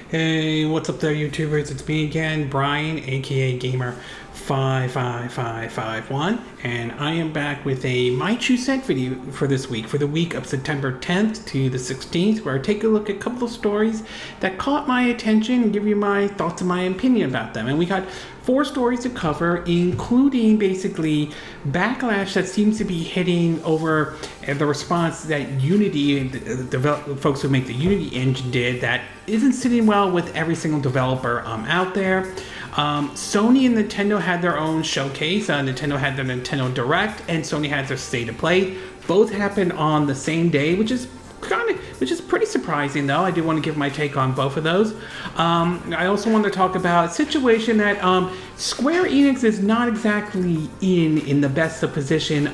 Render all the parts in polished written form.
Hey, what's up there, YouTubers? It's me again, Brian, aka Gamer55551, and I am back with a My 2 Cent video for this week, for the week of September 10th to the 16th, where I take a look at a couple of stories that caught my attention and give you my thoughts and my opinion about them. And we got 4 stories to cover, including basically Backlash that seems to be hitting over the response that Unity, the folks who make the Unity engine did, that isn't sitting well with every single developer out there. Sony and Nintendo had their own showcase. Nintendo had their Nintendo Direct, and Sony had their State of Play. Both happened on the same day, which is pretty surprising, though. I do want to give my take on both of those. I also want to talk about a situation that Square Enix is not exactly in the best of position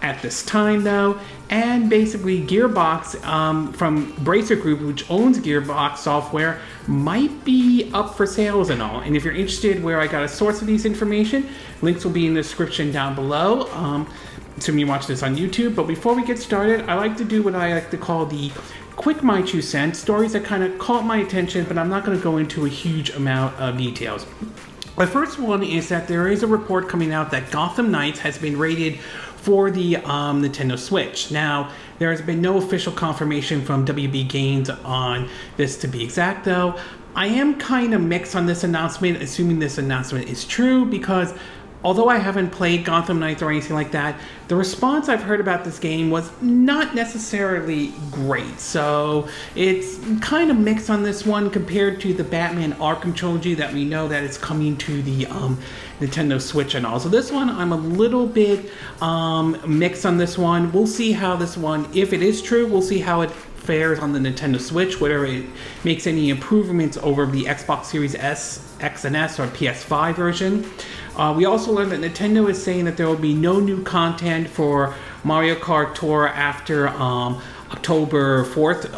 at this time, though. And basically Gearbox from Bracer Group, which owns Gearbox Software, might be up for sales and all. And if you're interested where I got a source of these information, links will be in the description down below. Assuming you watch this on YouTube. But before we get started, I like to do what I like to call the quick My 2 Cents, stories that kind of caught my attention, but I'm not going to go into a huge amount of details. The first one is that there is a report coming out that Gotham Knights has been rated for the Nintendo Switch. Now, there has been no official confirmation from WB Games on this, to be exact, though. I am kind of mixed on this announcement, assuming this announcement is true, because although I haven't played Gotham Knights or anything like that, the response I've heard about this game was not necessarily great. So it's kind of mixed on this one compared to the Batman Arkham trilogy that we know that it's coming to the Nintendo Switch and all. So this one, I'm a little bit mixed on this one. We'll see how this one, if it is true, we'll see how it fares on the Nintendo Switch, whether it makes any improvements over the Xbox Series S, X and S, or PS5 version. We also learned that Nintendo is saying that there will be no new content for Mario Kart Tour after October 4th,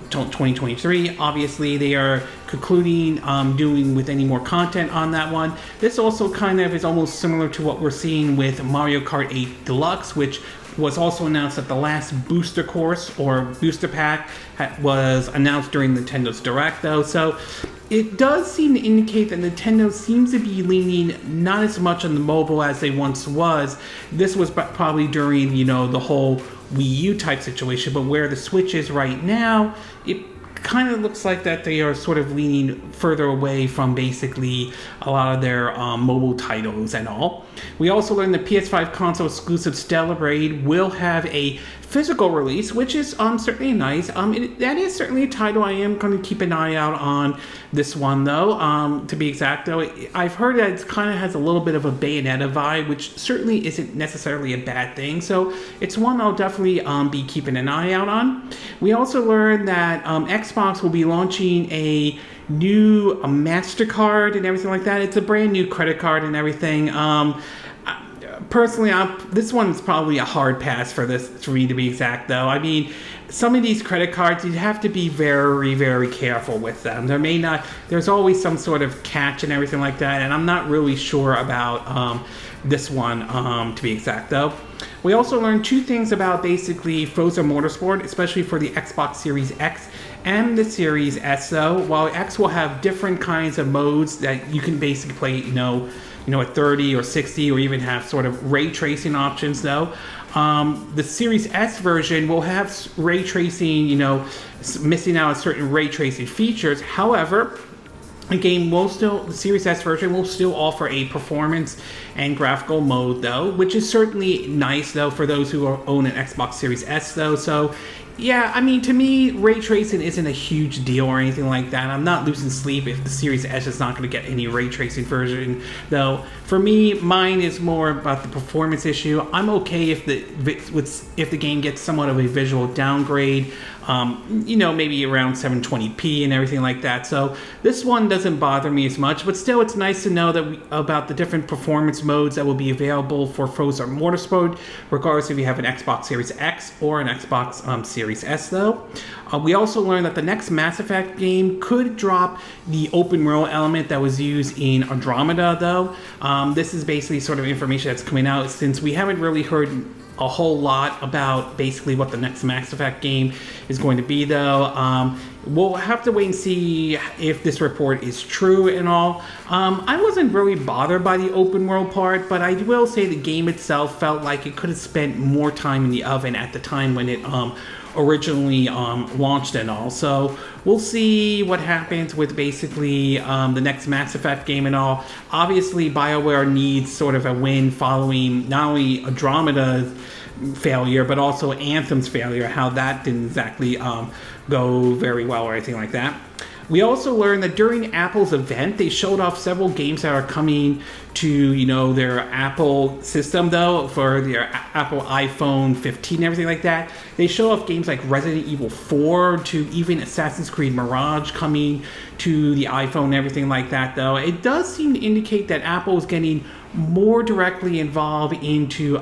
2023. Obviously, they are concluding doing with any more content on that one. This also kind of is almost similar to what we're seeing with Mario Kart 8 Deluxe, which was also announced that the last booster course or booster pack was announced during Nintendo's Direct, though. So it does seem to indicate that Nintendo seems to be leaning not as much on the mobile as they once was. This was probably during, the whole Wii U type situation, but where the Switch is right now, it kind of looks like that they are sort of leaning further away from basically a lot of their mobile titles and all. We also learned the PS5 console exclusive Stellar Blade will have a physical release, which is certainly nice. That is certainly a title I am going to keep an eye out on this one, though. To be exact, though, I've heard that it kind of has a little bit of a Bayonetta vibe, which certainly isn't necessarily a bad thing. So it's one I'll definitely be keeping an eye out on. We also learned that Xbox will be launching a new MasterCard and everything like that. It's a brand new credit card and everything. Personally, this one's probably a hard pass for me, to be exact, though. I mean, some of these credit cards, you have to be very, very careful with them. There's always some sort of catch and everything like that, and I'm not really sure about this one, to be exact, though. We also learned 2 things about basically Forza Motorsport, especially for the Xbox Series X and the Series S, though. While X will have different kinds of modes that you can basically play, at 30 or 60, or even have sort of ray tracing options, though. The Series S version will have ray tracing, missing out on certain ray tracing features. However, the Series S version will still offer a performance and graphical mode, though, which is certainly nice, though, for those who own an Xbox Series S, though. So yeah, I mean, to me, ray tracing isn't a huge deal or anything like that. I'm not losing sleep if the Series S is not going to get any ray tracing version, though. For me, mine is more about the performance issue. I'm okay if the game gets somewhat of a visual downgrade, maybe around 720p and everything like that. So this one doesn't bother me as much, but still, it's nice to know that about the different performance modes that will be available for Forza Motorsport, regardless if you have an Xbox Series X or an Xbox Series S, though. We also learned that the next Mass Effect game could drop the open world element that was used in Andromeda, though. This is basically sort of information that's coming out since we haven't really heard a whole lot about basically what the next Mass Effect game is going to be, though. We'll have to wait and see if this report is true and all. I wasn't really bothered by the open world part, but I will say the game itself felt like it could have spent more time in the oven at the time when it originally launched and all. So we'll see what happens with basically the next Mass Effect game and all. Obviously, BioWare needs sort of a win following not only Andromeda's failure, but also Anthem's failure, how that didn't exactly go very well or anything like that. We also learned that during Apple's event, they showed off several games that are coming to, their Apple system, though, for their Apple iPhone 15 and everything like that. They show off games like Resident Evil 4 to even Assassin's Creed Mirage coming to the iPhone and everything like that, though. It does seem to indicate that Apple is getting more directly involved into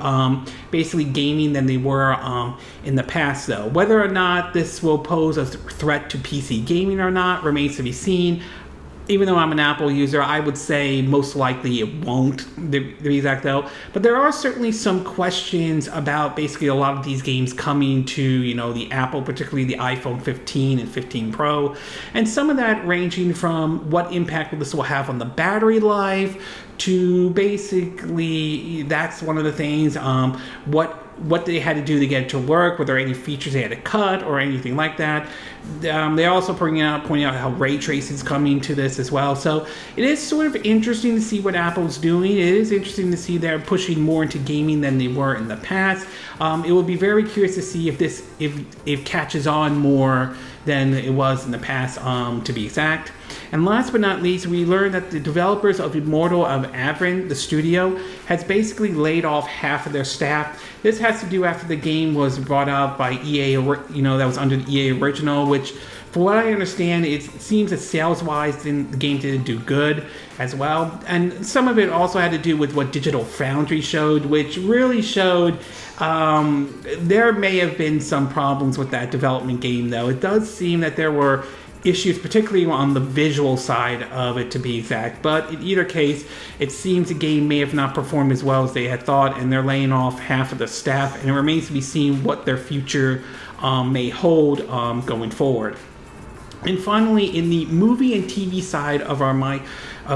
basically gaming than they were in the past, though. Whether or not this will pose a threat to PC gaming or not remains to be seen. Even though I'm an Apple user, I would say most likely it won't, to be exact, though. But there are certainly some questions about basically a lot of these games coming to, the Apple, particularly the iPhone 15 and 15 Pro. And some of that ranging from what impact this will have on the battery life to basically, that's one of the things, what they had to do to get it to work, were there any features they had to cut or anything like that. They also pointing out how ray tracing is coming to this as well. So it is sort of interesting to see what Apple's doing. It is interesting to see they're pushing more into gaming than they were in the past. It will be very curious to see if this if catches on more than it was in the past, to be exact. And last but not least, we learned that the developers of Immortal of Averin, the studio, has basically laid off half of their staff. This has to do after the game was brought out by EA, that was under the EA original, which, for what I understand, it seems that sales-wise, the game didn't do good as well. And some of it also had to do with what Digital Foundry showed, which really showed there may have been some problems with that development game, though. It does seem that there were issues, particularly on the visual side of it, to be exact. But in either case, it seems the game may have not performed as well as they had thought, and they're laying off half of the staff, and it remains to be seen what their future may hold going forward. And finally, in the movie and TV side of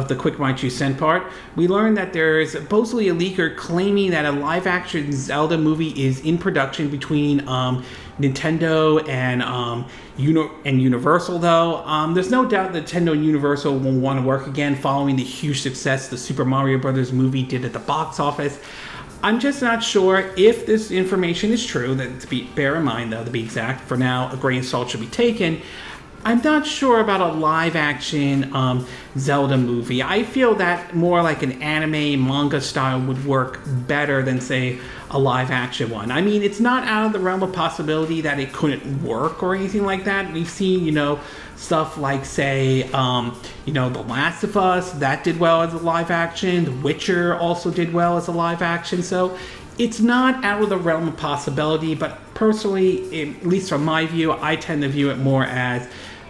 the quick My 2 Cent part, we learned that there is supposedly a leaker claiming that a live-action Zelda movie is in production between Nintendo and Universal, though. There's no doubt that Nintendo and Universal will want to work again following the huge success the Super Mario Bros. Movie did at the box office. I'm just not sure if this information is true. Bear in mind, though, to be exact, for now, a grain of salt should be taken. I'm not sure about a live-action Zelda movie. I feel that more like an anime manga style would work better than, say, a live-action one. I mean, it's not out of the realm of possibility that it couldn't work or anything like that. We've seen, stuff like, say, The Last of Us, that did well as a live-action. The Witcher also did well as a live-action. So it's not out of the realm of possibility, but personally, at least from my view, I tend to view it more as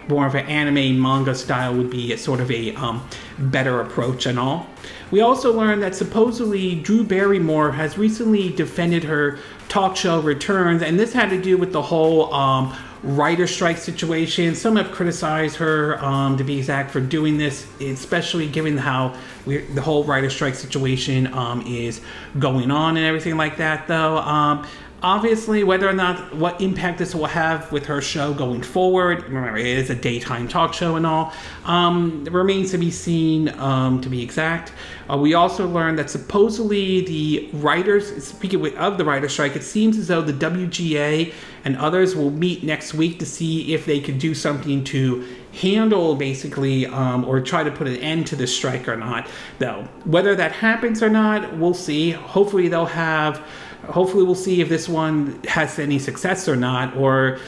more of an anime manga style would be sort of a better approach and all. We also learned that supposedly Drew Barrymore has recently defended her talk show returns, and this had to do with the whole writer strike situation. Some have criticized her, to be exact, for doing this, especially given how the whole writer strike situation is going on and everything like that, though. Obviously, whether or not what impact this will have with her show going forward, remember, it is a daytime talk show and all, remains to be seen, to be exact. We also learned that supposedly the writers, speaking of the writer strike, it seems as though the WGA and others will meet next week to see if they could do something to handle, basically, or try to put an end to the strike or not, though. Whether that happens or not, we'll see. Hopefully we'll see if this one has any success or not, or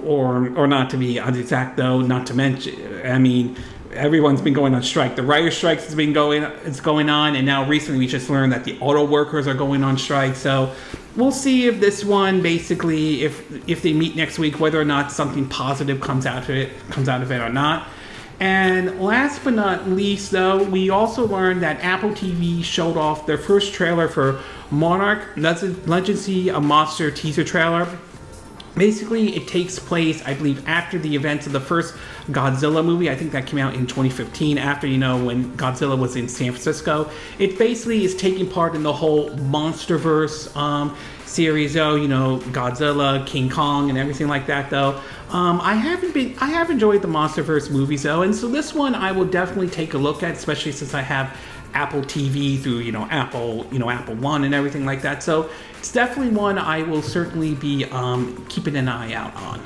not, to be exact, though. Not to mention, I mean, everyone's been going on strike. The writer strikes has been going on, and now recently we just learned that the auto workers are going on strike. So we'll see if this one, basically, if they meet next week, whether or not something positive comes out of it or not. And last but not least, though, we also learned that Apple TV showed off their first trailer for Monarch Legacy, a monster teaser trailer. Basically, it takes place, I believe, after the events of the first Godzilla movie. I think that came out in 2015, after, when Godzilla was in San Francisco. It basically is taking part in the whole MonsterVerse series, though, Godzilla, King Kong, and everything like that, though. I have enjoyed the MonsterVerse movies, though, and so this one I will definitely take a look at, especially since I have Apple TV through, Apple One and everything like that. So it's definitely one I will certainly be keeping an eye out on.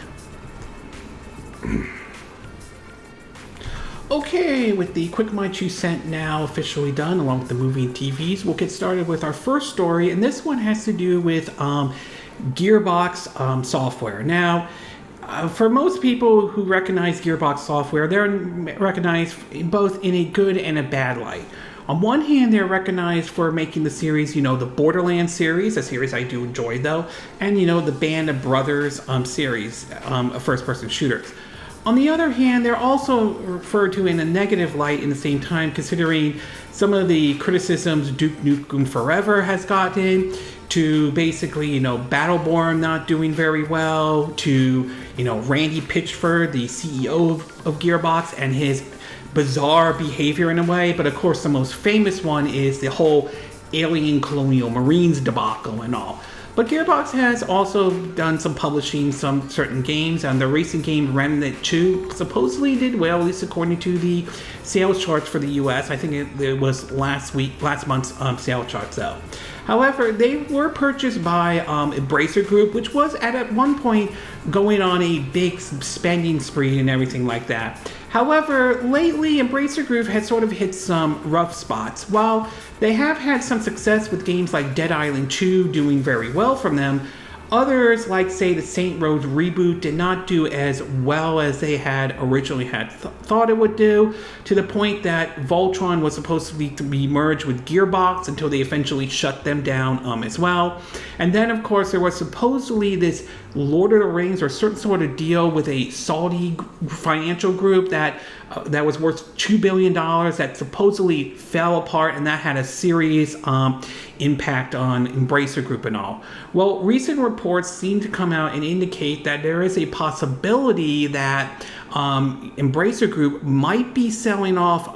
Okay, with the Quick My 2 Cent now officially done, along with the movie and TVs, we'll get started with our first story, and this one has to do with Gearbox Software. Now, for most people who recognize Gearbox Software, they're recognized both in a good and a bad light. On one hand, they're recognized for making the series, the Borderlands series, a series I do enjoy, though, and, the Band of Brothers series, of first-person shooters. On the other hand, they're also referred to in a negative light in the same time, considering some of the criticisms Duke Nukem Forever has gotten, to basically, Battleborn not doing very well, to, Randy Pitchford, the CEO of Gearbox, and his bizarre behavior in a way. But of course, the most famous one is the whole Alien Colonial Marines debacle and all. But Gearbox has also done some publishing some certain games, and the recent game Remnant 2 supposedly did well, at least according to the sales charts for the US. I think it was last month's sales charts, though. However, they were purchased by Embracer Group, which was at one point going on a big spending spree and everything like that. However, lately, Embracer Group has sort of hit some rough spots. While they have had some success with games like Dead Island 2 doing very well from them, others, like, say, the Saints Row reboot, did not do as well as they had originally thought it would do, to the point that Voltron was supposed to be merged with Gearbox until they eventually shut them down as well. And then, of course, there was supposedly this Lord of the Rings or certain sort of deal with a Saudi financial group that was worth $2 billion that supposedly fell apart, and that had a serious impact on Embracer Group and all. Well, recent reports seem to come out and indicate that there is a possibility that Embracer Group might be selling off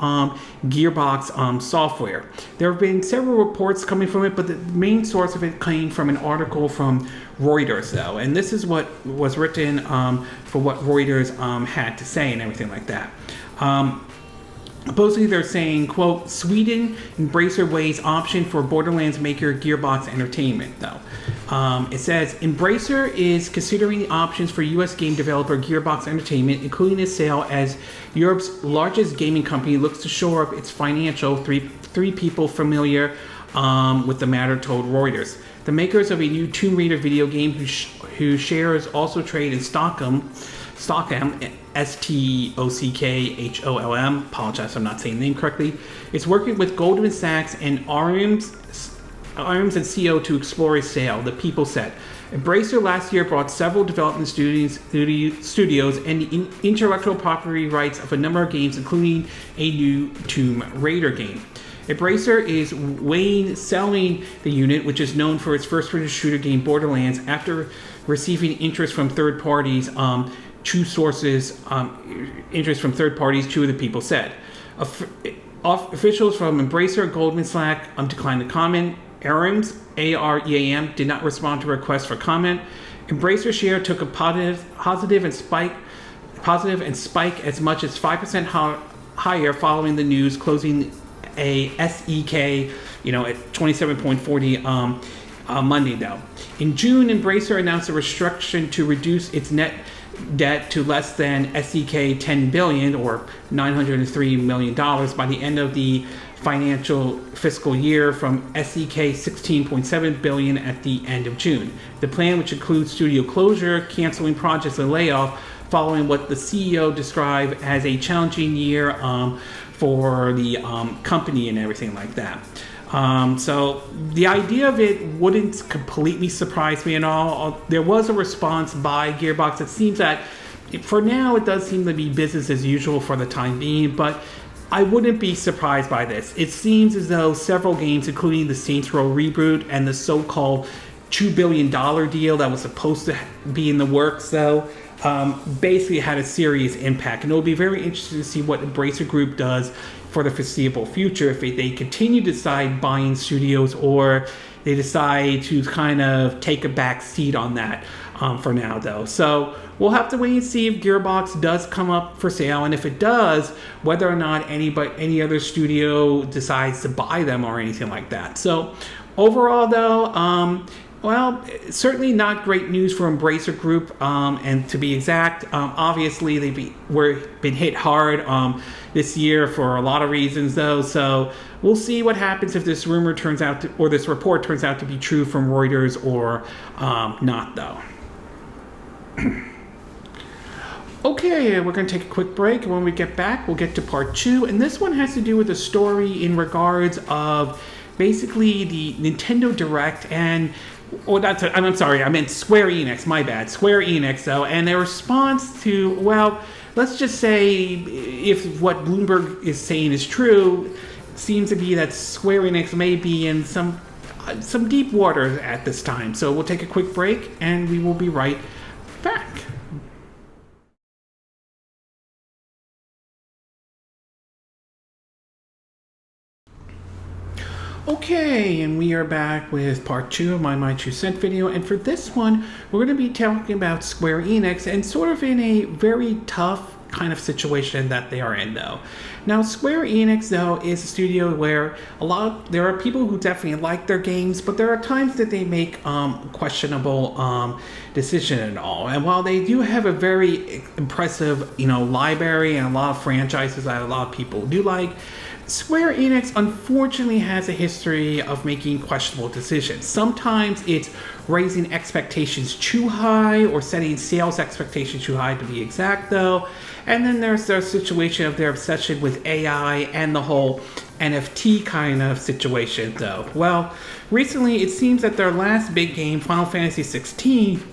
Gearbox Software. There have been several reports coming from it, but the main source of it came from an article from Reuters, though. And this is what was written for what Reuters had to say and everything like that. Supposedly they're saying, quote, Sweden Embracer weighs option for Borderlands maker Gearbox Entertainment, though. It says, Embracer is considering the options for U.S. game developer Gearbox Entertainment, including a sale as Europe's largest gaming company looks to shore up its financial. Three people familiar with the matter told Reuters. The makers of a new Tomb Raider video game whose shares also trade in Stockholm, Stockholm, apologize if I'm not saying the name correctly, is working with Goldman Sachs and Arms and CO to explore a sale, the People said. Embracer last year brought several development studios and the intellectual property rights of a number of games, including a new Tomb Raider game. Embracer is weighing selling the unit, which is known for its first-person shooter game Borderlands, after receiving interest from third parties. Two sources, interest from third parties, two of the people said. Officials from Embracer and Goldman Sachs declined to comment. AREAM, A-R-E-A-M, did not respond to requests for comment. Embracer share took a positive and spike as much as 5% higher following the news, closing a SEK, at 27.40 Monday, though. In June, Embracer announced a restriction to reduce its net debt to less than SEK 10 billion or $903 million by the end of the financial fiscal year from SEK 16.7 billion at the end of June. The plan, which includes studio closure, canceling projects, and layoff, following what the CEO described as a challenging year for the company and everything like that. So the idea of it wouldn't completely surprise me at all. There was a response by Gearbox. It seems that for now, it does seem to be business as usual for the time being, but I wouldn't be surprised by this. It seems as though several games, including the Saints Row reboot and the so-called $2 billion deal that was supposed to be in the works, though, basically had a serious impact. And it'll be very interesting to see what Embracer Group does for the foreseeable future, if they continue to decide buying studios or they decide to kind of take a back seat on that for now, though. So we'll have to wait and see if Gearbox does come up for sale, and if it does, whether or not any other studio decides to buy them or anything like that. So overall, though, well, certainly not great news for Embracer Group, and to be exact, obviously they've been hit hard this year for a lot of reasons, though. So we'll see what happens if this rumor turns out to, or this report turns out to be true from Reuters or not, though. Okay, we're going to take a quick break, and when we get back, we'll get to part 2, and this one has to do with a story in regards of basically the Nintendo Direct and I'm sorry, I meant Square Enix, my bad. Square Enix, though, and their response to, well, let's just say if what Bloomberg is saying is true, seems to be that Square Enix may be in some deep waters at this time. So we'll take a quick break, and we will be right back. Okay, and we are back with part 2 of my 2 cent video, and for this one, we're going to be talking about Square Enix and sort of in a very tough kind of situation that they are in, though. Now, Square Enix, though, is a studio where there are people who definitely like their games, but there are times that they make questionable decision and all. And while they do have a very impressive, library and a lot of franchises that a lot of people do like, Square Enix unfortunately has a history of making questionable decisions. Sometimes it's raising expectations too high or setting sales expectations too high, to be exact, though. And then there's their situation of their obsession with AI and the whole NFT kind of situation, though. Well, recently it seems that their last big game, Final Fantasy 16,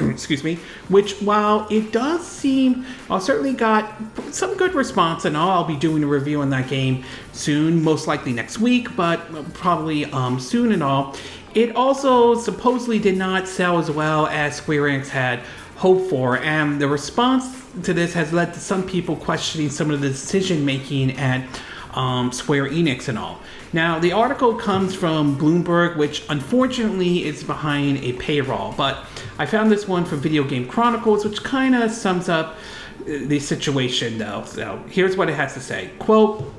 excuse me, which while it does seem, certainly got some good response and all. I'll be doing a review on that game soon, most likely next week, but probably soon and all. It also supposedly did not sell as well as Square Enix had hoped for, and the response to this has led to some people questioning some of the decision making at Square Enix and all. Now, the article comes from Bloomberg, which unfortunately is behind a paywall, but I found this one from Video Game Chronicles, which kind of sums up the situation, though. So here's what it has to say. Quote,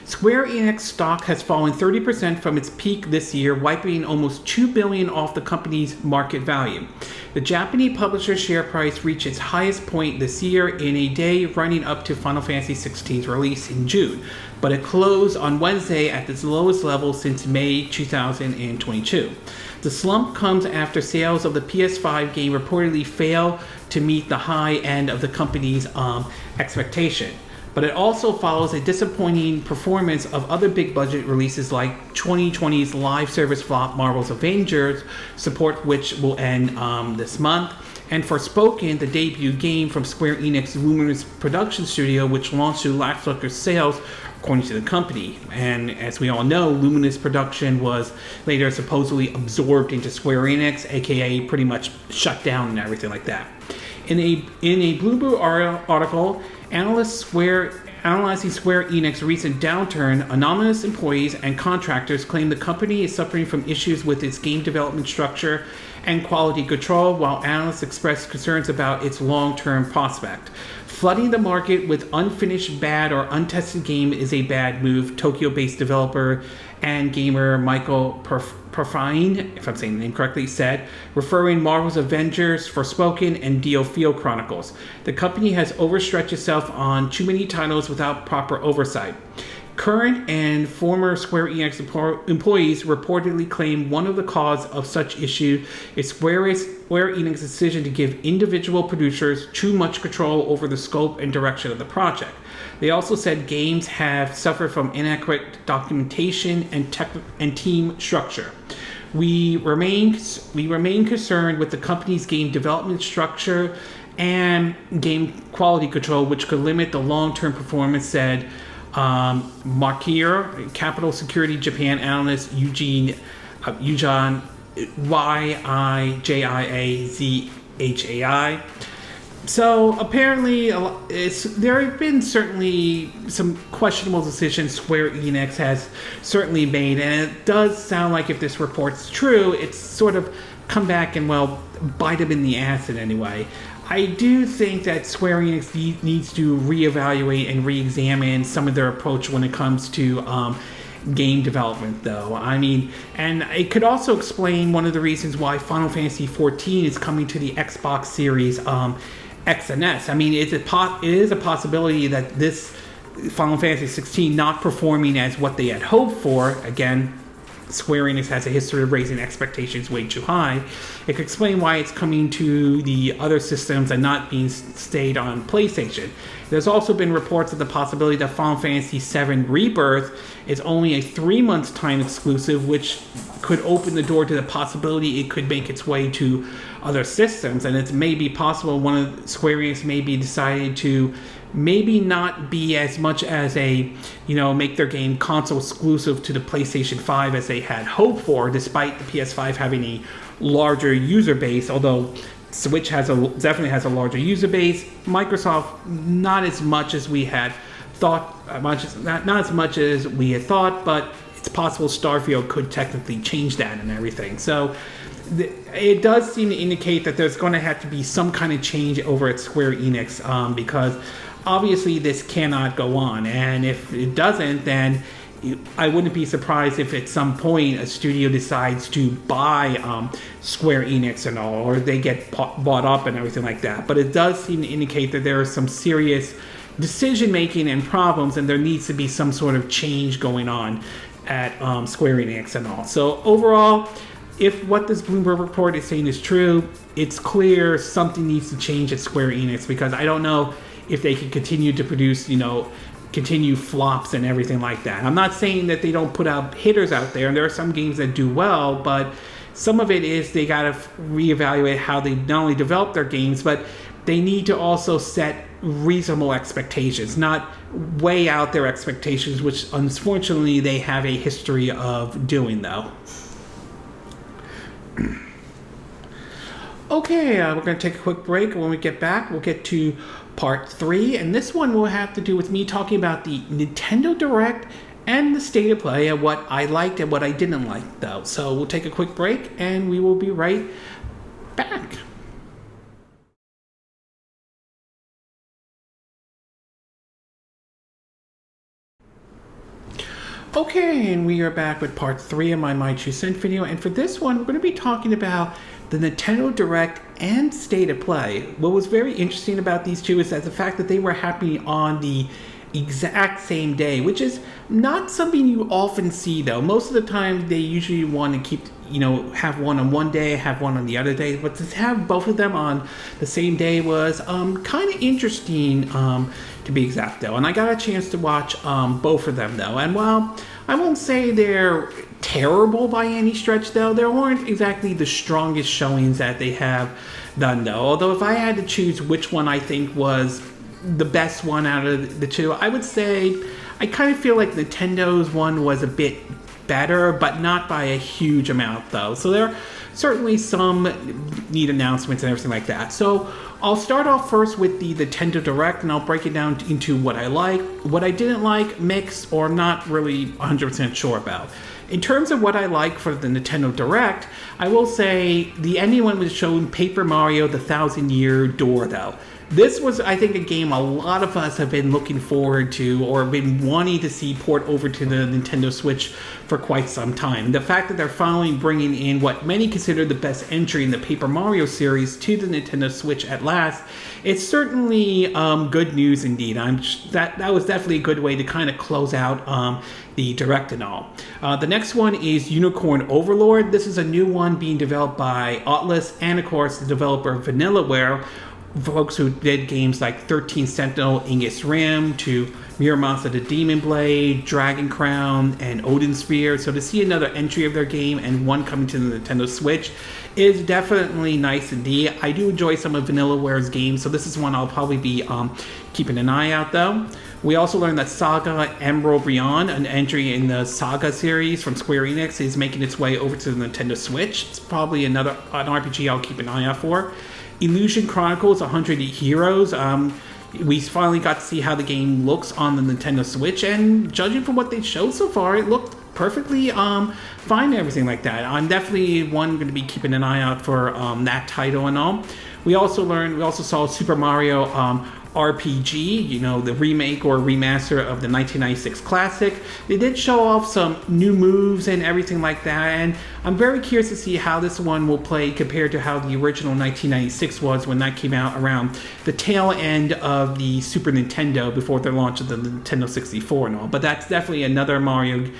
Square Enix stock has fallen 30% from its peak this year, wiping almost $2 billion off the company's market value. The Japanese publisher's share price reached its highest point this year in a day running up to Final Fantasy XVI's release in June, but it closed on Wednesday at its lowest level since May 2022. The slump comes after sales of the PS5 game reportedly fail to meet the high end of the company's expectation. But it also follows a disappointing performance of other big budget releases like 2020's live service flop Marvel's Avengers, support which will end this month, and Forspoken, the debut game from Square Enix Luminous production studio, which launched to lackluster sales according to the company. And as we all know, Luminous production was later supposedly absorbed into Square Enix, aka pretty much shut down and everything like that. In a Bloomberg article, analyzing Square Enix's recent downturn, anonymous employees and contractors claim the company is suffering from issues with its game development structure and quality control, while analysts express concerns about its long-term prospect. Flooding the market with unfinished, bad, or untested game is a bad move, Tokyo-based developer and gamer Michael Perfine, if I'm saying the name correctly, said, referring Marvel's Avengers, Forspoken, and DioField Chronicles. The company has overstretched itself on too many titles without proper oversight. Current and former Square Enix employees reportedly claim one of the cause of such issue is Square Enix's decision to give individual producers too much control over the scope and direction of the project. They also said games have suffered from inaccurate documentation and team structure. We remain concerned with the company's game development structure and game quality control, which could limit the long-term performance, said Markier, Capital Security Japan analyst Eugene Yijiazhai. So apparently, there have been certainly some questionable decisions Square Enix has certainly made, and it does sound like if this report's true, it's sort of come back and, well, bite them in the ass in any way. I do think that Square Enix needs to reevaluate and re-examine some of their approach when it comes to game development, though. I mean, and it could also explain one of the reasons why Final Fantasy XIV is coming to the Xbox Series X and S. I mean, it is a possibility that this Final Fantasy 16 not performing as what they had hoped for. Again, Square Enix has a history of raising expectations way too high. It could explain why it's coming to the other systems and not being stayed on PlayStation. There's also been reports of the possibility that Final Fantasy VII Rebirth is only a 3-month time exclusive, which could open the door to the possibility it could make its way to other systems. And it's maybe possible one of Square Enix maybe decided to maybe not be as much as a, make their game console exclusive to the PlayStation 5 as they had hoped for, despite the PS5 having a larger user base, although Switch definitely has a larger user base. Microsoft, not as much as we had thought, not as much as we had thought, but it's possible Starfield could technically change that and everything. So it does seem to indicate that there's going to have to be some kind of change over at Square Enix, because obviously this cannot go on, and if it doesn't, then I wouldn't be surprised if at some point a studio decides to buy Square Enix and all, or they get bought up and everything like that. But it does seem to indicate that there is some serious decision making and problems, and there needs to be some sort of change going on at Square Enix and all. So overall, if what this Bloomberg report is saying is true, it's clear something needs to change at Square Enix, because I don't know if they can continue to produce, continue flops and everything like that. I'm not saying that they don't put out hitters out there, and there are some games that do well, but some of it is they got to reevaluate how they not only develop their games, but they need to also set reasonable expectations, not way out their expectations, which unfortunately they have a history of doing, though. Okay, we're going to take a quick break. When we get back, we'll get to part 3, and this one will have to do with me talking about the Nintendo Direct and the state of play and what I liked and what I didn't like, though. So we'll take a quick break, and we will be right back. Okay, and we are back with part 3 of my 2 cent video, and for this one, we're going to be talking about the Nintendo Direct and State of Play. What was very interesting about these two is that the fact that they were happening on the exact same day, which is not something you often see, though. Most of the time, they usually want to keep, have one on one day, have one on the other day, but to have both of them on the same day was kind of interesting, to be exact, though. And I got a chance to watch both of them, though. And while I won't say they're terrible by any stretch, though, there weren't exactly the strongest showings that they have done, though. Although if I had to choose which one I think was the best one out of the two, I would say I kind of feel like Nintendo's one was a bit better, but not by a huge amount, though. So there are certainly some neat announcements and everything like that. So I'll start off first with the Nintendo Direct, and I'll break it down into what I like, what I didn't like, mixed, or not really 100% sure about. In terms of what I like for the Nintendo Direct, I will say the ending one was showing Paper Mario: The Thousand-Year Door, though. This was, I think, a game a lot of us have been looking forward to or been wanting to see port over to the Nintendo Switch for quite some time. The fact that they're finally bringing in what many consider the best entry in the Paper Mario series to the Nintendo Switch at last, it's certainly good news indeed. That was definitely a good way to kind of close out the Direct and all. The next one is Unicorn Overlord. This is a new one being developed by Atlus and, of course, the developer Vanillaware. folks who did games like 13 Sentinel, Ingus Rim, to Muramasa the Demon Blade, Dragon Crown, and Odin Sphere. So to see another entry of their game and one coming to the Nintendo Switch is definitely nice indeed. I do enjoy some of Vanillaware's games, so this is one I'll probably be keeping an eye out though. We also learned that SaGa Emerald Beyond, an entry in the SaGa series from Square Enix, is making its way over to the Nintendo Switch. It's probably an RPG I'll keep an eye out for. Illusion Chronicles 100 Heroes. We finally got to see how the game looks on the Nintendo Switch, and judging from what they showed so far, it looked perfectly fine and everything like that. I'm definitely going to be keeping an eye out for that title and all. We also saw Super Mario RPG, the remake or remaster of the 1996 classic. They did show off some new moves and everything like that, and I'm very curious to see how this one will play compared to how the original 1996 was when that came out around the tail end of the Super Nintendo before the launch of the Nintendo 64 and all. But that's definitely another Mario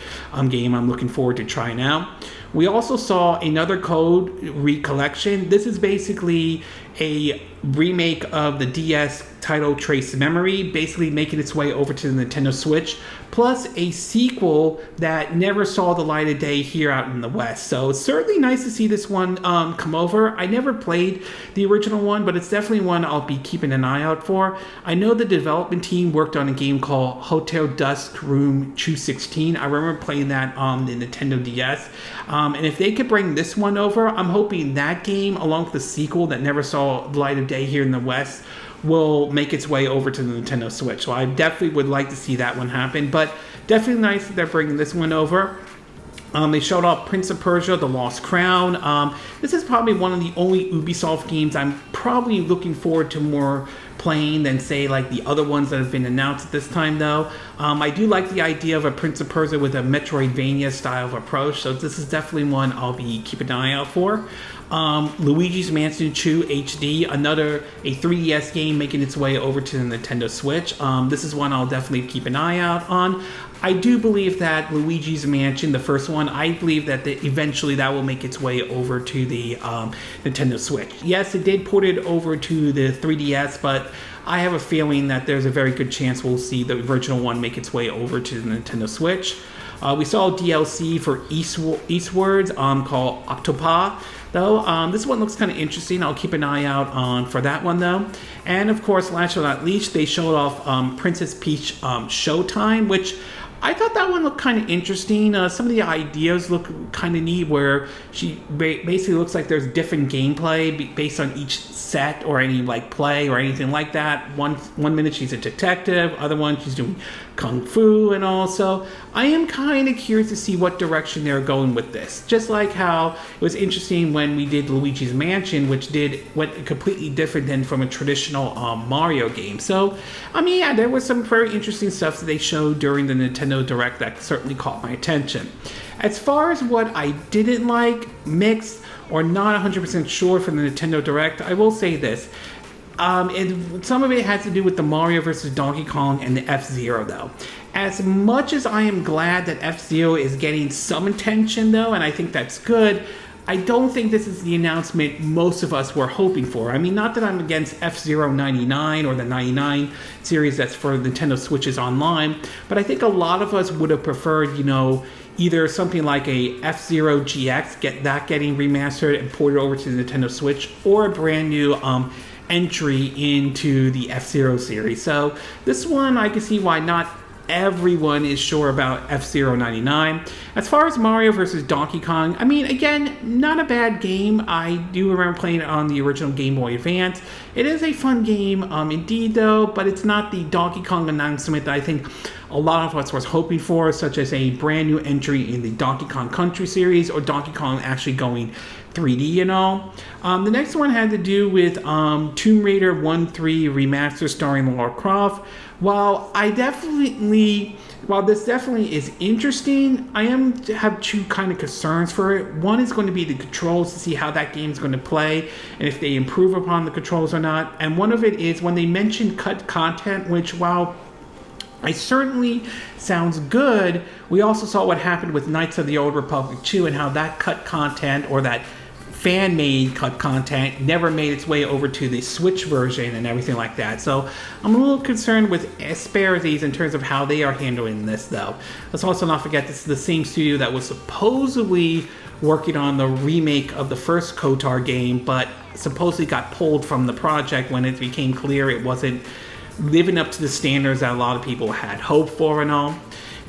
game I'm looking forward to trying out. We also saw another code, Recollection. This is basically a remake of the DS title Trace Memory, basically making its way over to the Nintendo Switch, plus a sequel that never saw the light of day here out in the West. So it's certainly nice to see this one come over. I never played the original one, but it's definitely one I'll be keeping an eye out for. I know the development team worked on a game called Hotel Dusk Room 216. I remember playing that on the Nintendo DS. And if they could bring this one over, I'm hoping that game, along with the sequel that never saw the light of day here in the West, will make its way over to the Nintendo Switch. So I definitely would like to see that one happen, but definitely nice that they're bringing this one over. They showed off Prince of Persia, The Lost Crown. This is probably one of the only Ubisoft games I'm probably looking forward to more playing than, say, like the other ones that have been announced at this time, though. I do like the idea of a Prince of Persia with a Metroidvania style of approach, so this is definitely one I'll be keeping an eye out for. Luigi's Mansion 2 HD, a 3DS game making its way over to the Nintendo Switch. This is one I'll definitely keep an eye out on. I do believe that Luigi's Mansion, the first one, I believe that eventually that will make its way over to the Nintendo Switch. Yes, it did port it over to the 3DS, but I have a feeling that there's a very good chance we'll see the original one make its way over to the Nintendo Switch. We saw DLC for Eastward called Octopia, though. This one looks kind of interesting. I'll keep an eye out on for that one, though. And of course, last but not least, they showed off Princess Peach Showtime, which I thought that one looked kind of interesting. Some of the ideas look kind of neat, where she basically looks like there's different gameplay based on each set or any like play or anything like that. One minute she's a detective, other one she's doing kung fu and all. So I am kind of curious to see what direction they're going with this. Just like how it was interesting when we did Luigi's Mansion, which went completely different than from a traditional Mario game. So I mean, yeah, there was some very interesting stuff that they showed during the Nintendo Direct that certainly caught my attention. As far as what I didn't like, mixed or not 100% sure from the Nintendo Direct, I will say this. And some of it has to do with the Mario vs. Donkey Kong and the F-Zero, though. As much as I am glad that F-Zero is getting some attention, though, and I think that's good, I don't think this is the announcement most of us were hoping for. I mean, not that I'm against F-Zero 99 or the 99 series that's for Nintendo Switches Online, but I think a lot of us would have preferred, either something like a F-Zero GX, getting remastered and ported over to the Nintendo Switch, or a brand new entry into the F-Zero series. So this one, I can see why not everyone is sure about F-Zero 99. As far as Mario vs. Donkey Kong, I mean, again, not a bad game. I do remember playing it on the original Game Boy Advance. It is a fun game, indeed, though, but it's not the Donkey Kong announcement that I think a lot of us was hoping for, such as a brand new entry in the Donkey Kong Country series, or Donkey Kong actually going 3D and all. The next one had to do with Tomb Raider 1-3 Remaster starring Lara Croft. While this definitely is interesting, I have two kind of concerns for it. One is going to be the controls, to see how that game is going to play and if they improve upon the controls or not. And one of it is when they mention cut content, which, while it certainly sounds good, we also saw what happened with Knights of the Old Republic 2 and how that cut content, or that fan-made content, never made its way over to the Switch version and everything like that. So I'm a little concerned with Asperities in terms of how they are handling this, though. Let's also not forget this is the same studio that was supposedly working on the remake of the first KOTOR game, but supposedly got pulled from the project when it became clear it wasn't living up to the standards that a lot of people had hoped for and all.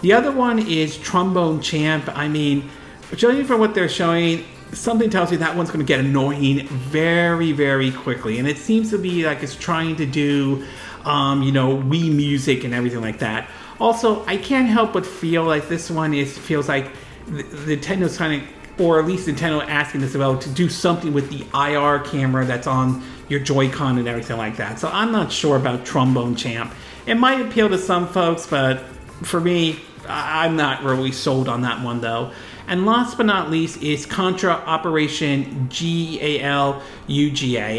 The other one is Trombone Champ. I mean, judging from what they're showing, something tells me that one's going to get annoying very, very quickly. And it seems to be like it's trying to do, you know, Wii music and everything like that. Also, I can't help but feel like this one feels like Nintendo's kind of, or at least Nintendo asking this about to do something with the IR camera that's on your Joy-Con and everything like that. So I'm not sure about Trombone Champ. It might appeal to some folks, but for me, I'm not really sold on that one though. And last but not least is Contra Operation GALUGA.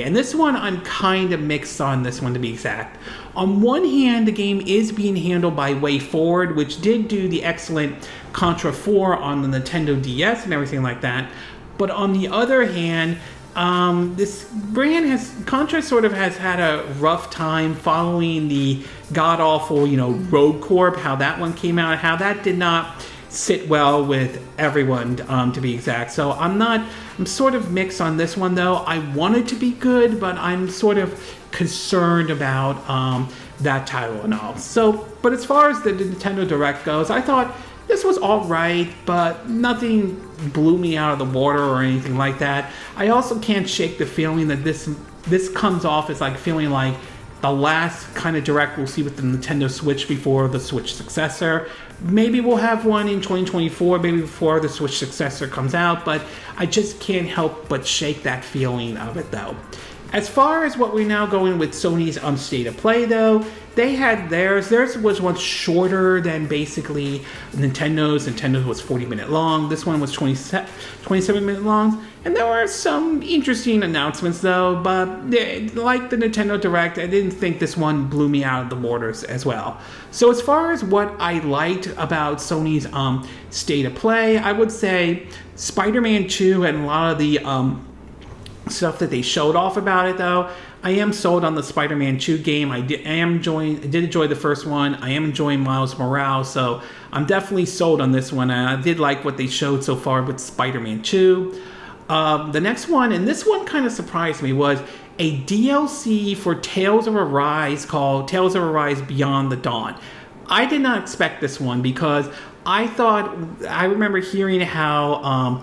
And this one, I'm kind of mixed on this one, to be exact. On one hand, the game is being handled by WayForward, which did do the excellent Contra 4 on the Nintendo DS and everything like that. But on the other hand, this brand Contra sort of has had a rough time following the god-awful, you know, Road Corp, how that one came out, how that did not sit well with everyone, to be exact. So I'm sort of mixed on this one though. I want it to be good, but I'm sort of concerned about that title and all. So, but as far as the Nintendo Direct goes, I thought this was all right, but nothing blew me out of the water or anything like that. I also can't shake the feeling that this comes off as like feeling like the last kind of Direct we'll see with the Nintendo Switch before the Switch successor. Maybe we'll have one in 2024, maybe before the Switch successor comes out, but I just can't help but shake that feeling of it though. As far as what we're now going with Sony's State of Play though, they had theirs. Theirs was once shorter than basically Nintendo's. Nintendo's was 40-minute long. This one was 27-minute long. And there were some interesting announcements though, but like the Nintendo Direct, I didn't think this one blew me out of the waters as well. So as far as what I liked about Sony's State of Play, I would say Spider-Man 2 and a lot of the stuff that they showed off about it though. I am sold on the Spider-Man 2 game. I did enjoy the first one. I am enjoying Miles Morales, so I'm definitely sold on this one. And I did like what they showed so far with Spider-Man 2. The next one, and this one kind of surprised me, was a DLC for Tales of Arise called Tales of Arise Beyond the Dawn. I did not expect this one because I remember hearing how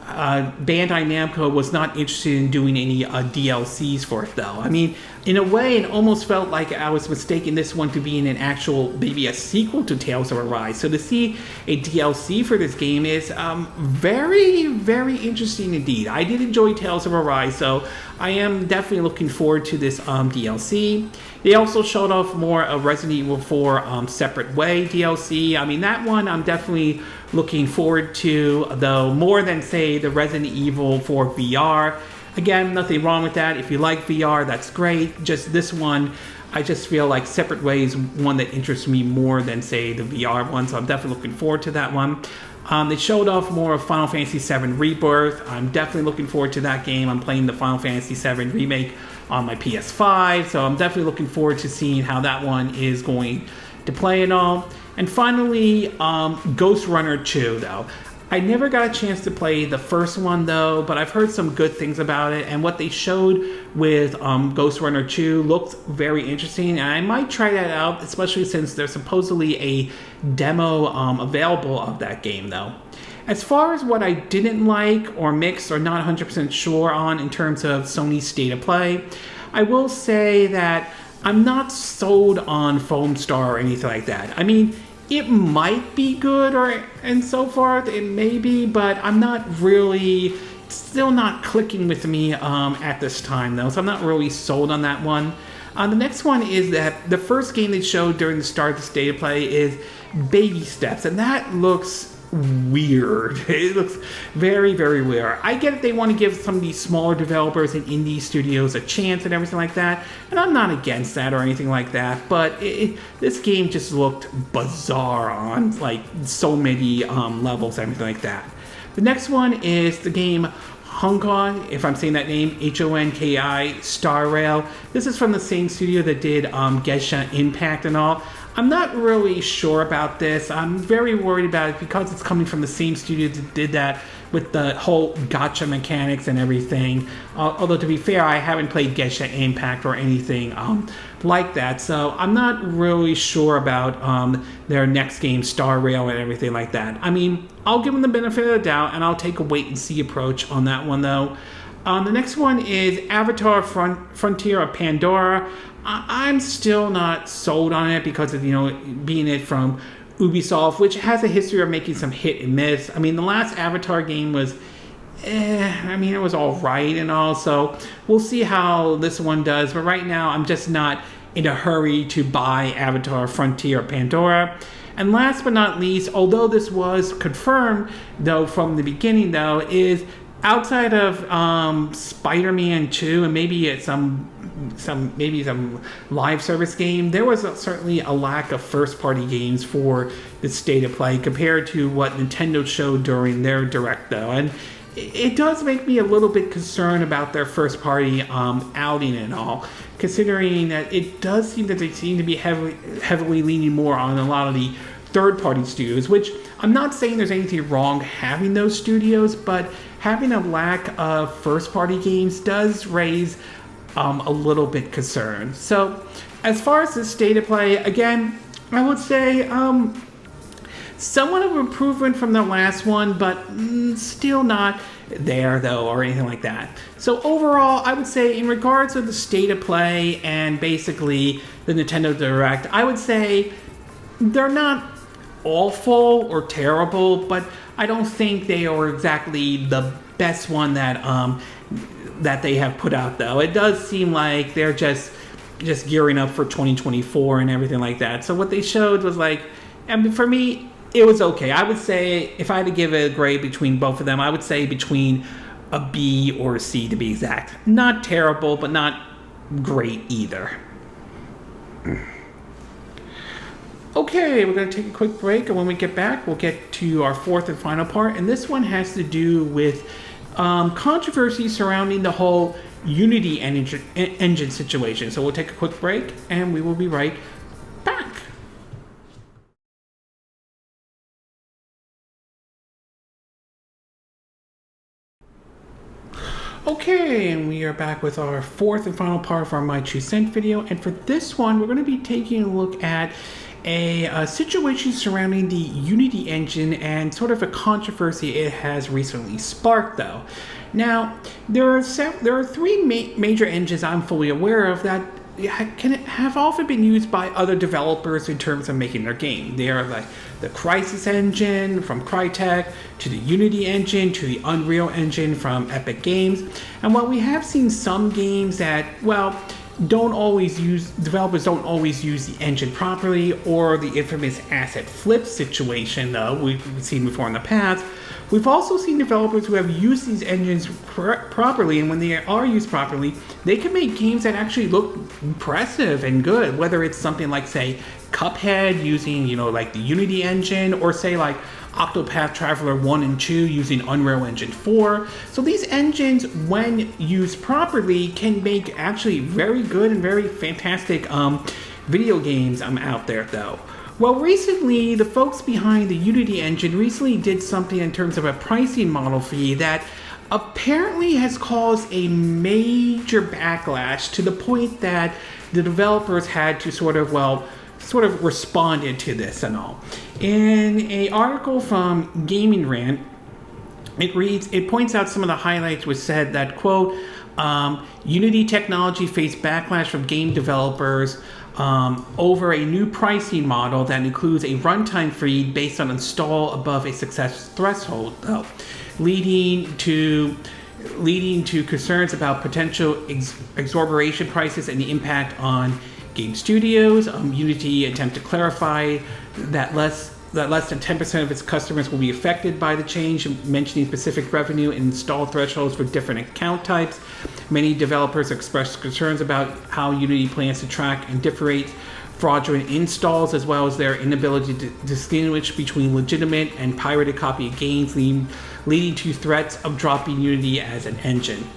Bandai Namco was not interested in doing any DLCs for it though. I mean, in a way, it almost felt like I was mistaking this one to be in an actual, maybe a sequel to Tales of Arise. So to see a DLC for this game is very, very interesting indeed. I did enjoy Tales of Arise, so I am definitely looking forward to this DLC. They also showed off more of Resident Evil 4 Separate Way DLC. I mean, that one I'm definitely looking forward to, though, more than, say, the Resident Evil 4 VR. Again, nothing wrong with that. If you like VR, that's great. Just this one, I just feel like Separate Way is one that interests me more than, say, the VR one, so I'm definitely looking forward to that one. They showed off more of Final Fantasy VII Rebirth. I'm definitely looking forward to that game. I'm playing the Final Fantasy VII Remake on my PS5, so I'm definitely looking forward to seeing how that one is going to play and all. And finally, Ghost Runner 2, though. I never got a chance to play the first one, though, but I've heard some good things about it, and what they showed with Ghost Runner 2 looked very interesting, and I might try that out, especially since there's supposedly a demo available of that game, though. As far as what I didn't like or mixed or not 100% sure on in terms of Sony's State of Play, I will say that I'm not sold on Foam Star or anything like that. I mean, it might be good and so forth, it may be, but I'm not really, still not clicking with me at this time though, so I'm not really sold on that one. The next one is that the first game they showed during the start of the State of Play is Baby Steps, and that looks weird. It looks very, very weird. I get it, they want to give some of these smaller developers and indie studios a chance and everything like that, and I'm not against that or anything like that, but this game just looked bizarre on like so many levels, everything like that. The next one is the game Honkai, if I'm saying that name, Honki Star Rail. This is from the same studio that did Genshin Impact and all. I'm not really sure about this. I'm very worried about it because it's coming from the same studio that did that with the whole gacha mechanics and everything. Although to be fair, I haven't played Genshin Impact or anything like that, so I'm not really sure about their next game, Star Rail, and everything like that. I mean, I'll give them the benefit of the doubt, and I'll take a wait-and-see approach on that one, though. The next one is Avatar Frontier of Pandora. I'm still not sold on it because of, being it from Ubisoft, which has a history of making some hit and miss. I mean, the last Avatar game was, it was all right and all, so we'll see how this one does. But right now, I'm just not in a hurry to buy Avatar Frontier of Pandora. And last but not least, although this was confirmed, though, from the beginning, though, is outside of Spider-Man 2 and maybe some live service game, there was certainly a lack of first-party games for the State of Play compared to what Nintendo showed during their Direct, though. And it does make me a little bit concerned about their first-party outing and all, considering that it does seem that they seem to be heavily leaning more on a lot of the third-party studios, which I'm not saying there's anything wrong having those studios, but having a lack of first-party games does raise a little bit concerned. So, as far as the State of Play, again, I would say somewhat of an improvement from the last one, but still not there, though, or anything like that. So overall, I would say in regards to the State of Play and basically the Nintendo Direct, I would say they're not awful or terrible, but I don't think they are exactly the best one that they have put out, though. It does seem like they're just gearing up for 2024 and everything like that. So what they showed was for me, it was okay. I would say if I had to give a grade between both of them, I would say between a B or a C to be exact. Not terrible, but not great either. Okay, we're going to take a quick break, and when we get back, we'll get to our fourth and final part, and this one has to do with controversy surrounding the whole Unity engine situation. So we'll take a quick break, and we will be right back. Okay, and we are back with our fourth and final part of our My 2 Cent video, and for this one, we're going to be taking a look at a situation surrounding the Unity engine and sort of a controversy it has recently sparked, though. Now, there are three major engines I'm fully aware of that have often been used by other developers in terms of making their game. They are like the Crysis engine from Crytek, to the Unity engine, to the Unreal engine from Epic Games. And while we have seen some games that, developers don't always use the engine properly, or the infamous asset flip situation, though, we've seen before in the past, we've also seen developers who have used these engines properly, and when they are used properly, they can make games that actually look impressive and good, whether it's something like, say, Cuphead using, like the Unity engine, or say like Octopath Traveler 1 and 2 using Unreal Engine 4. So these engines, when used properly, can make actually very good and very fantastic video games out there, though. Well, recently, the folks behind the Unity engine recently did something in terms of a pricing model fee that apparently has caused a major backlash, to the point that the developers had to sort of responded to this and all. In an article from Gaming Rant, it points out some of the highlights, which said that, quote, Unity technology faced backlash from game developers over a new pricing model that includes a runtime fee based on install above a success threshold, leading to concerns about potential exorbitation prices and the impact on game studios. Unity attempt to clarify that less than 10% of its customers will be affected by the change, mentioning specific revenue and install thresholds for different account types. Many developers expressed concerns about how Unity plans to track and differentiate fraudulent installs, as well as their inability to distinguish between legitimate and pirated copy of games, leading to threats of dropping Unity as an engine.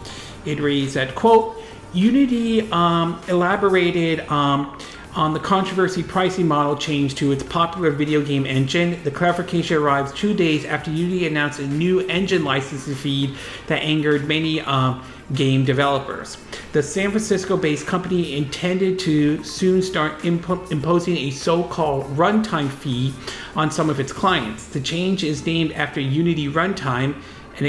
It reads that, quote, Unity elaborated on the controversy pricing model change to its popular video game engine. The clarification arrives 2 days after Unity announced a new engine licensing fee that angered many game developers. The San Francisco-based company intended to soon start imposing a so-called runtime fee on some of its clients. The change is named after Unity Runtime, an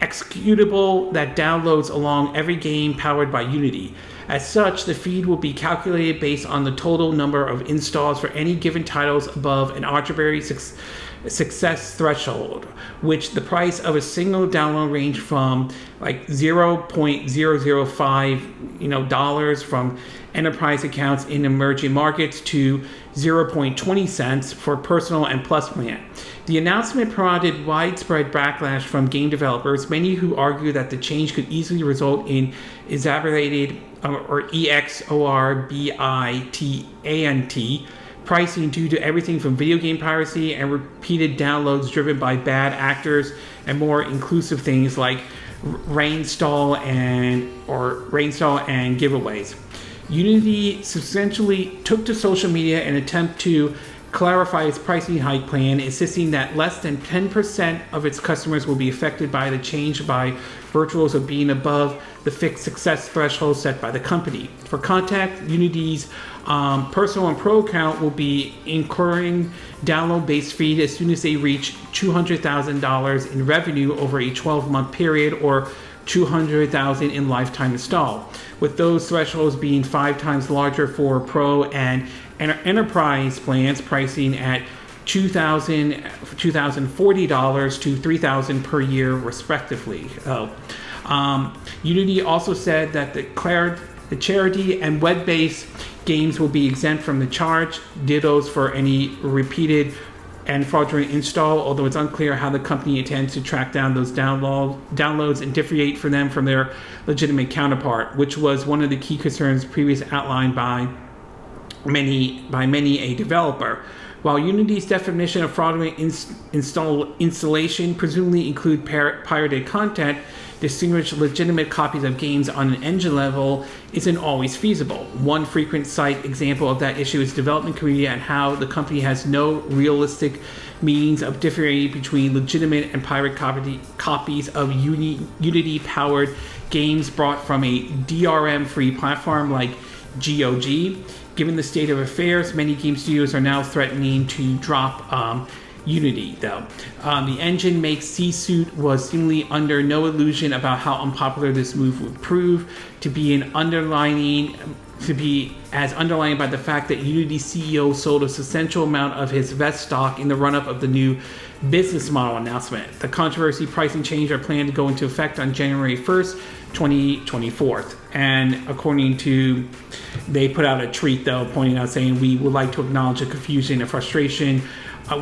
executable that downloads along every game powered by Unity. As such, the fee will be calculated based on the total number of installs for any given titles above an arbitrary success threshold, which the price of a single download range from like $0.005 dollars from enterprise accounts in emerging markets to 0.20 cents for personal and plus plan. The announcement prompted widespread backlash from game developers, many who argue that the change could easily result in exaggerated or exorbitant pricing due to everything from video game piracy and repeated downloads driven by bad actors and more inclusive things like reinstall and giveaways. Unity substantially took to social media in an attempt to clarify its pricing hike plan, insisting that less than 10% of its customers will be affected by the change by virtues of being above the fixed success threshold set by the company. For context, Unity's personal and pro account will be incurring download-based fees as soon as they reach $200,000 in revenue over a 12-month period, or $200,000 in lifetime install, with those thresholds being 5 times larger for pro and enterprise plans, pricing at $2,040 to $3,000 per year, respectively. Unity also said that the charity and web-based games will be exempt from the charge. Dittos for any repeated and fraudulent install, although it's unclear how the company intends to track down those downloads and differentiate for them from their legitimate counterpart, which was one of the key concerns previously outlined by many a developer. While Unity's definition of fraudulent installation presumably include pirated content, distinguish legitimate copies of games on an engine level isn't always feasible. One frequent cite example of that issue is development community and how the company has no realistic means of differentiating between legitimate and pirate copies of Unity-powered games brought from a DRM-free platform like GOG. Given the state of affairs, many game studios are now threatening to drop Unity, though. The engine makes C-Suite was seemingly under no illusion about how unpopular this move would prove to be as underlined by the fact that Unity CEO sold a substantial amount of his VEST stock in the run-up of the new business model announcement. The controversy pricing change are planned to go into effect on January 1st, 2024. And according to, they put out a tweet though, pointing out saying, we would like to acknowledge the confusion and frustration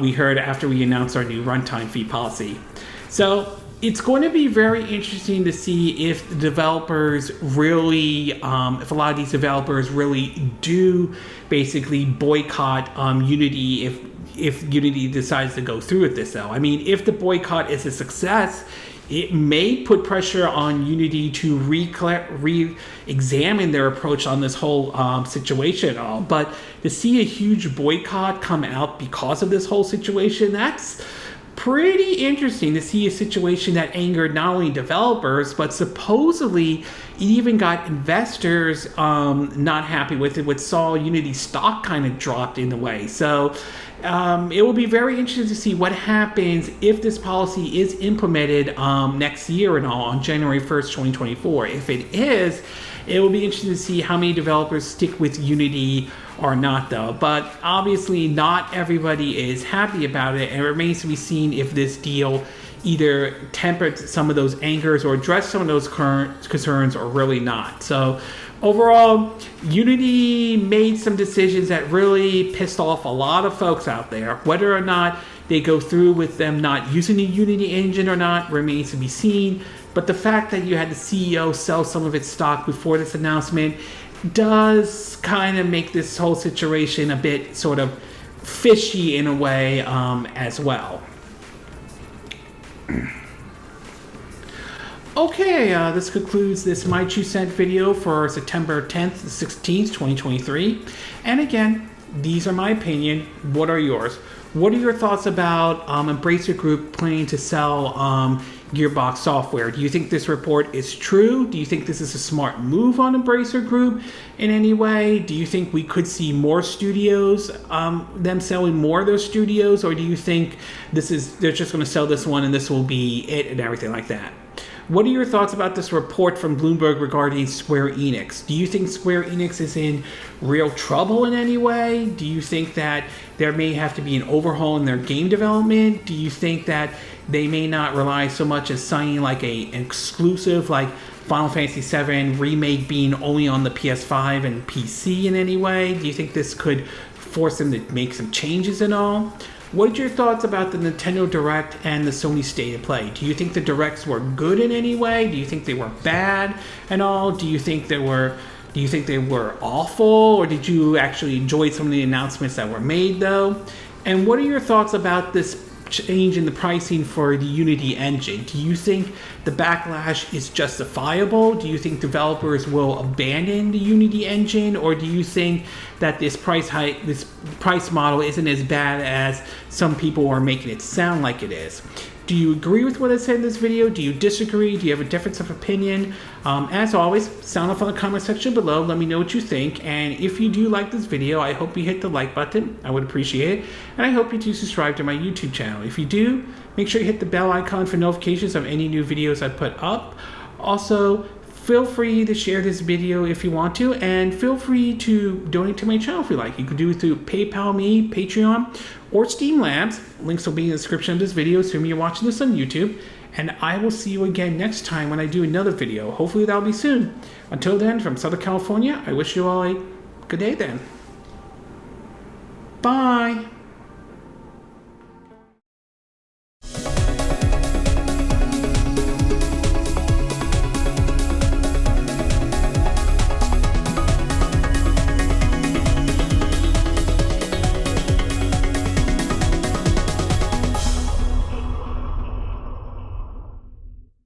we heard after we announced our new runtime fee policy. So it's going to be very interesting to see if the developers really, if a lot of these developers really do basically boycott Unity if Unity decides to go through with this though. I mean, if the boycott is a success, it may put pressure on Unity to re-examine their approach on this whole situation at all. But to see a huge boycott come out because of this whole situation, that's pretty interesting to see a situation that angered not only developers, but supposedly it even got investors not happy with it, which saw Unity stock kind of dropped in the way. So it will be very interesting to see what happens if this policy is implemented next year and all on January 1st, 2024. If it is, it will be interesting to see how many developers stick with Unity or not though. But obviously not everybody is happy about it, and it remains to be seen if this deal either tempered some of those angers or addressed some of those current concerns or really not. So overall, Unity made some decisions that really pissed off a lot of folks out there. Whether or not they go through with them not using the Unity engine or not remains to be seen. But the fact that you had the CEO sell some of its stock before this announcement does kind of make this whole situation a bit sort of fishy in a way as well. Okay, this concludes this My 2 Cent video for September 10th to 16th, 2023. And again, these are my opinion. What are yours? What are your thoughts about Embracer Group planning to sell Gearbox Software? Do you think this report is true? Do you think this is a smart move on Embracer Group in any way? Do you think we could see more studios, them selling more of those studios? Or do you think they're just going to sell this one and this will be it and everything like that? What are your thoughts about this report from Bloomberg regarding Square Enix? Do you think Square Enix is in real trouble in any way? Do you think that there may have to be an overhaul in their game development? Do you think that they may not rely so much as signing like an exclusive like Final Fantasy VII Remake being only on the PS5 and PC in any way? Do you think this could force them to make some changes and all? What are your thoughts about the Nintendo Direct and the Sony State of Play? Do you think the Directs were good in any way? Do you think they were bad and all? Do you think they were awful? Or did you actually enjoy some of the announcements that were made though? And what are your thoughts about this change in the pricing for the Unity engine? Do you think the backlash is justifiable? Do you think developers will abandon the Unity engine? Or do you think that this price model isn't as bad as some people are making it sound like it is? Do you agree with what I said in this video? Do you disagree? Do you have a difference of opinion? As always, sound off in the comment section below. Let me know what you think. And if you do like this video, I hope you hit the like button. I would appreciate it. And I hope you do subscribe to my YouTube channel. If you do, make sure you hit the bell icon for notifications of any new videos I put up. Also, feel free to share this video if you want to, and feel free to donate to my channel if you like. You can do it through PayPal me, Patreon, or Steam Labs. Links will be in the description of this video, assuming you're watching this on YouTube. And I will see you again next time when I do another video. Hopefully that'll be soon. Until then, from Southern California, I wish you all a good day then. Bye.